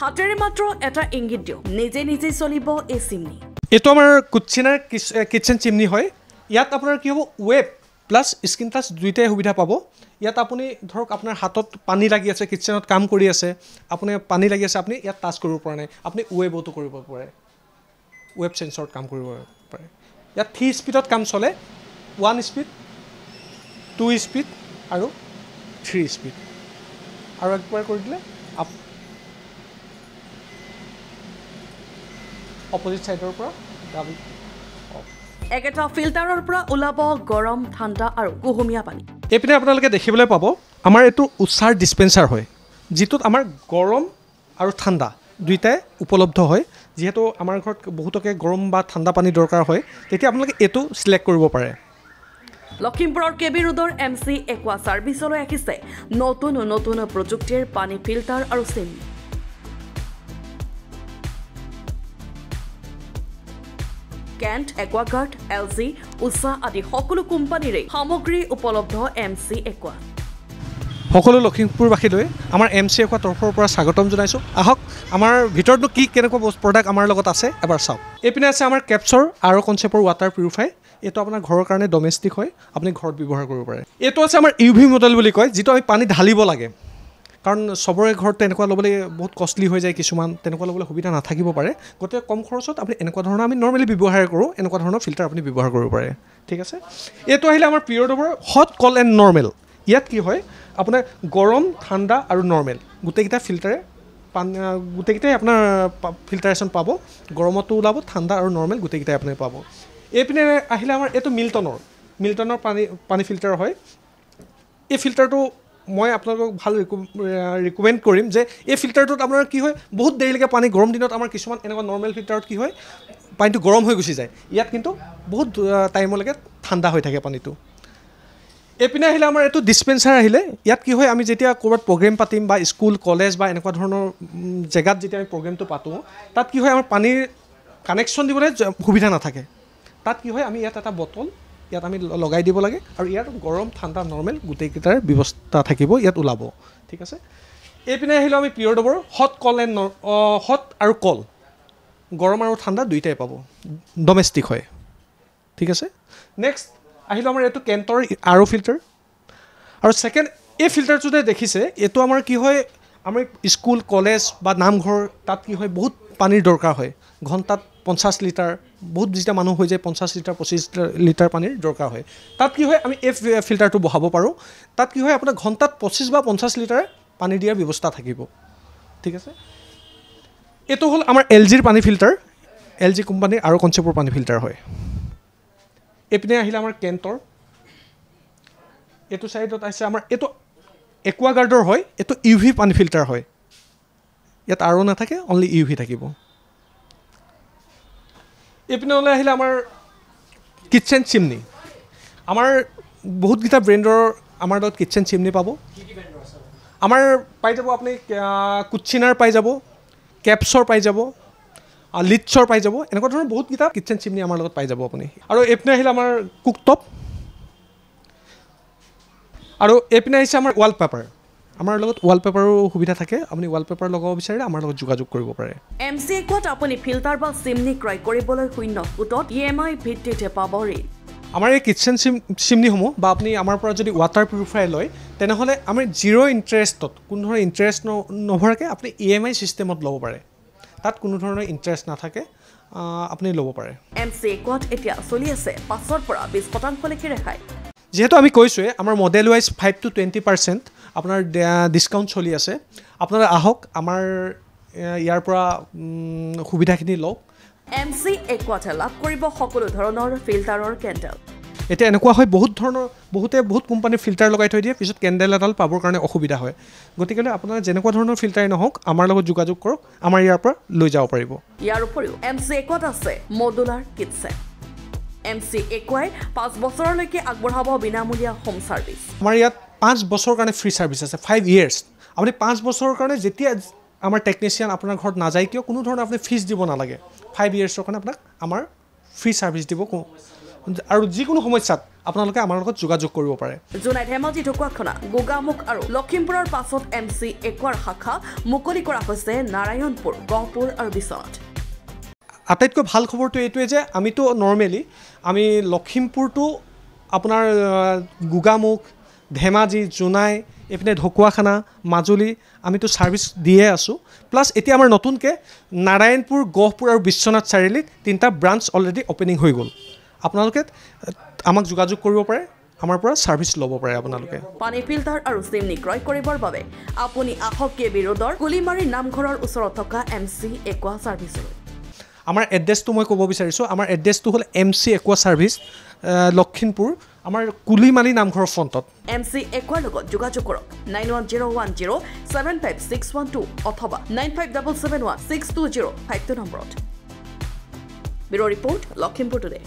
হাতেৰে মাত্ৰ এটা ইংগিত দিওঁ নিজে নিজে চলিব এই চিমনি এইটো আমাৰ কুচিনাৰ কিচেন চিমনি হয় ইয়াত আপোনাৰ কি হ'ব ৱেব প্লাছ স্কিন টাচ দুইটাই সুবিধা পাব ইয়াত আপুনি ধৰক আপোনাৰ হাতত পানী লাগি আছে কিচেনত কাম কৰি আছে আপুনি পানী লাগি আছে আপুনি ইয়াত টাচ কৰিব পৰা নাই আপুনি ৱেবতো কৰিব পাৰে ৱেব সেন্সৰত কাম কৰিব পাৰে ইয়াত 3 স্পীডত কাম চলে 1 স্পীড 2 স্পীড আৰু 3 স্পীড আৰু একবাৰ কৰি দিলে অপোজিট সাইডৰ পৰা ডাবল একেটা ফিল্টাৰৰ পৰা ওলাব গৰম ঠাণ্ডা আৰু কুহুমীয়া পানী এইপিনে আপোনালোকে দেখিবলৈ পাব আমাৰ এইটো উষাৰ ডিসপেন্সাৰ হয় যিটোত আমাৰ গৰম আৰু ঠাণ্ডা দুইটাই উপলব্ধ হয় যেহেতু আমাৰ ঘৰত বহুতকে গৰম বা ঠাণ্ডা পানী দৰকাৰ হয় তেতিয়া আপোনালোকে এইটো সিলেক্ট কৰিব পাৰে লখিমপুৰৰ কেবি ৰোডৰ এমচি একোৱা সাৰ্ভিসলৈ আহিছে নতুন নতুন প্ৰযুক্তিৰ পানী ফিল্টাৰ আৰু chimney Kent Aquaguard LG Usha আদি সকলো কোম্পানীৰে সামগ্ৰী উপলব্ধ এমচি একোৱা সকলো লখিমপুৰবাসীলৈ আমাৰ এমচি একোৱা তৰফৰ পৰা স্বাগতম জনাইছো আহক আমাৰ ভিতৰতো কি কেনেকুৱা প্ৰডাক্ট আমাৰ লগত আছে এবাৰ চাওক এইপিনে আছে আমাৰ কেপছৰ আৰু কনচেপ্টৰ ৱাটাৰ পিউৰিফাই এইটো আপোনাৰ ঘৰৰ কাৰণে ডমেষ্টিক হয় আপুনি ঘৰত ব্যৱহাৰ কৰিব পাৰে এইটো আছে আমাৰ ইউভি মডেল বুলি কয় যিটো আমি পানী ঢালিব লাগে কাৰণ সবৰে ঘৰত তেনেকুৱা ল'বলৈ বহুত কষ্টলি হৈ যায় কিছুমান তেনেকুৱা ল'বলৈ সুবিধা নাথাকিব পাৰে গতে কম খৰচত আপুনি এনেকুৱা ধৰণৰ আমি নৰ্মেলি ব্যৱহাৰ কৰোঁ এনেকুৱা ধৰণৰ ফিল্টাৰ আপুনি ব্যৱহাৰ কৰিব পাৰে ঠিক আছে এইটো আহিলে আমাৰ পিৰিয়ড অফৰ হট কল এণ্ড নৰ্মেল ইয়াত কি হয় আপোনাৰ গৰম ঠাণ্ডা আৰু নৰ্মেল গোটেইকেইটা ফিল্টাৰে গোটেইকেইটাই আপোনাৰ ফিল্টাৰেশ্যন পাব গৰমতো ওলাব ঠাণ্ডা আৰু নৰ্মেল গোটেইকেইটাই আপুনি পাব এইপিনে আহিলে আমাৰ এইটো মিল্টনৰ পানী ফিল্টাৰ হয় এই ফিল্টাৰটো মই আপোনালোকক ভাল ৰিকমেণ্ড কৰিম যে এই ফিল্টাৰটোত আপোনাৰ কি হয় বহুত দেৰিলৈকে পানী গৰম দিনত আমাৰ কিছুমান এনেকুৱা নৰ্মেল ফিল্টাৰত কি হয় পানীটো গৰম হৈ গুচি যায় ইয়াত কিন্তু বহুত টাইমলৈকে ঠাণ্ডা হৈ থাকে পানীটো এইপিনে আহিলে আমাৰ এইটো ডিসপেন্সাৰ আহিলে ইয়াত কি হয় আমি যেতিয়া ক'ৰবাত প্ৰগ্ৰেম পাতিম বা স্কুল কলেজ বা এনেকুৱা ধৰণৰ জেগাত যেতিয়া আমি প্ৰগ্ৰেমটো পাতোঁ তাত কি হয় আমাৰ পানীৰ কানেকশ্যন দিবলৈ সুবিধা নাথাকে তাত কি হয় আমি ইয়াত এটা বটল ইয়াত আমি লগাই দিব লাগে আৰু ইয়াত গৰম ঠাণ্ডা নৰ্মেল গোটেইকেইটাৰ ব্যৱস্থা থাকিব ইয়াত ওলাব ঠিক আছে এইপিনে আহিলে আমি পিৰিয়ড অফৰ হট কল এণ্ড হট আৰু কল গৰম আৰু ঠাণ্ডা দুইটাই পাব ডমেষ্টিক হয় ঠিক আছে নেক্সট আহিলে আমাৰ এইটো কেণ্টৰ আৰ' ফিল্টাৰ আৰু ছেকেণ্ড এই ফিল্টাৰটোতে দেখিছে এইটো আমাৰ কি হয় আমাৰ স্কুল কলেজ বা নামঘৰ তাত কি হয় বহুত পানীৰ দৰকাৰ হয় ঘণ্টাত 50 লিটাৰ বহুত যেতিয়া মানুহ হৈ যায় 50 লিটাৰ 25 লিটাৰ পানীৰ দৰকাৰ হয় তাত কি হয় আমি এই ফিল্টাৰটো বহাব পাৰোঁ তাত কি হয় আপোনাৰ ঘণ্টাত 25 বা 50 লিটাৰ পানী দিয়াৰ ব্যৱস্থা থাকিব ঠিক আছে এইটো হ'ল আমাৰ এলজিৰ পানী ফিল্টাৰ এলজি কোম্পানীৰ আৰু কনচেপ্টৰ পানী ফিল্টাৰ হয় এইপিনে আহিলে আমাৰ কেণ্টৰ এইটো চাইডত আছে আমাৰ এইটো একুৱাগাৰ্ডৰ হয় এইটো ইউভি পানী ফিল্টাৰ হয় ইয়াত আৰু নাথাকে অনলি ইউভি থাকিব এইপিনে আহিলে আমাৰ কিচেন চিমনি আমাৰ বহুতকেইটা ব্ৰেণ্ডৰ আমাৰ লগত কিচেন চিমনি পাব আমাৰ পাই যাব আপুনি কুচিনাৰ পাই যাব কেপছৰ পাই যাব লিটছৰ পাই যাব এনেকুৱা ধৰণৰ বহুতকেইটা কিচেন চিমনি আমাৰ লগত পাই যাব আপুনি আৰু এইপিনে আহিলে আমাৰ কুকটপ আৰু এইপিনে আহিছে আমাৰ ৱালপেপাৰ আমাৰ লগত ৱালপেপাৰো সুবিধা থাকে আপুনি ৱালপেপাৰ লগাব বিচাৰিলে আমাৰ লগত যোগাযোগ কৰিব পাৰে এমচি একোৱাত আপুনি ফিল্টাৰ বা চিমনি ক্ৰয় কৰিবলৈ 0 EMI ভিত্তিতে পাব ঋণ আমাৰ এই কিচেন চিমনিসমূহ বা আপুনি আমাৰ পৰা যদি ৱাটাৰ পিউৰিফায়াৰ লয় তেনেহ'লে আমি 0 ইণ্টাৰেষ্টত কোনো ধৰণৰ ইণ্টাৰেষ্ট নভৰাকৈ আপুনি EMI চিষ্টেমত ল'ব পাৰে তাত কোনো ধৰণৰ ইণ্টাৰেষ্ট নাথাকে আপুনি ল'ব পাৰে এমচি একোৱাত এতিয়া চলি আছে 5ৰ পৰা 20% লৈকে ৰেহাই যেহেতু আমি কৈছোঁৱে আমাৰ মডেল ৱাইজ 5 to 20% আপোনাৰ ডিছকাউণ্ট চলি আছে আপোনালোকে আহক আমাৰ ইয়াৰ পৰা সুবিধাখিনি লওক এমচি একোৱাত লাভ কৰিব সকলো ধৰণৰ ফিল্টাৰৰ কেণ্ডেল এতিয়া এনেকুৱা হয় বহুত কোম্পানীৰ ফিল্টাৰ লগাই থৈ দিয়ে পিছত কেণ্ডেল এডাল পাবৰ কাৰণে অসুবিধা হয় গতিকে আপোনাৰ যেনেকুৱা ধৰণৰ ফিল্টাৰে নহওক আমাৰ লগত যোগাযোগ কৰক আমাৰ ইয়াৰ পৰা লৈ যাব পাৰিব ইয়াৰ উপৰিও এমচি একোৱাত আছে মডুলাৰ কিটচেন এমচি একোৱাই 5 বছৰলৈকে আগবঢ়াব বিনামূলীয়া হোম সাৰ্ভিস আমাৰ ইয়াত 5 বছৰৰ কাৰণে ফ্ৰী সাৰ্ভিস আছে 5 ইয়াৰ্ছ আপুনি 5 বছৰৰ কাৰণে যেতিয়া আমাৰ টেকনিচিয়ান আপোনাৰ ঘৰত নাযায় কিয় কোনো ধৰণৰ আপুনি ফিজ দিব নালাগে 5 ইয়াৰ্ছৰ কাৰণে আপোনাক আমাৰ ফ্ৰী সাৰ্ভিস দিব আৰু যিকোনো সমস্যাত আপোনালোকে আমাৰ লগত যোগাযোগ কৰিব পাৰে জোনাই ধেমাজি ঢকুৱাখানা গোগামুখ আৰু লখিমপুৰৰ পাছত MC একুৱাৰ শাখা মুকলি কৰা হৈছে নাৰায়ণপুৰ গহপুৰ আৰু বিশ্বনাথ আটাইতকৈ ভাল খবৰটো এইটোৱে যে আমিতো নৰ্মেলি আমি লখিমপুৰটো আপোনাৰ গোগামুখ ধেমাজি জোনাই এইপিনে ঢকুৱাখানা মাজুলী আমিতো ছাৰ্ভিচ দিয়ে আছোঁ প্লাছ এতিয়া আমাৰ নতুনকৈ নাৰায়ণপুৰ গহপুৰ আৰু বিশ্বনাথ চাৰিআলিত 3টা ব্ৰাঞ্চ অলৰেডি অপেনিং হৈ গ'ল আপোনালোকে আমাক যোগাযোগ কৰিব পাৰে আমাৰ পৰা ছাৰ্ভিচ ল'ব পাৰে আপোনালোকে পানী ফিল্টাৰ আৰু চিমনি ক্ৰয় কৰিবৰ বাবে আপুনি আহক KB ৰোডৰ কুলিমাৰী নামঘৰৰ ওচৰত থকা MC একুৱা ছাৰ্ভিচলৈ আমাৰ এড্ৰেছটো মই ক'ব বিচাৰিছোঁ আমাৰ এড্ৰেছটো হ'ল MC একুৱা ছাৰ্ভিচ লখিমপুৰ আমাৰ কুলিমালী নামঘৰৰ ফ্ৰণ্টত MC একুৱাৰ লগত যোগাযোগ কৰক 9101075612 অথবা 9577162052 নম্বৰত ব্যুৰ ৰিপৰ্ট লখিমপুৰ টুডে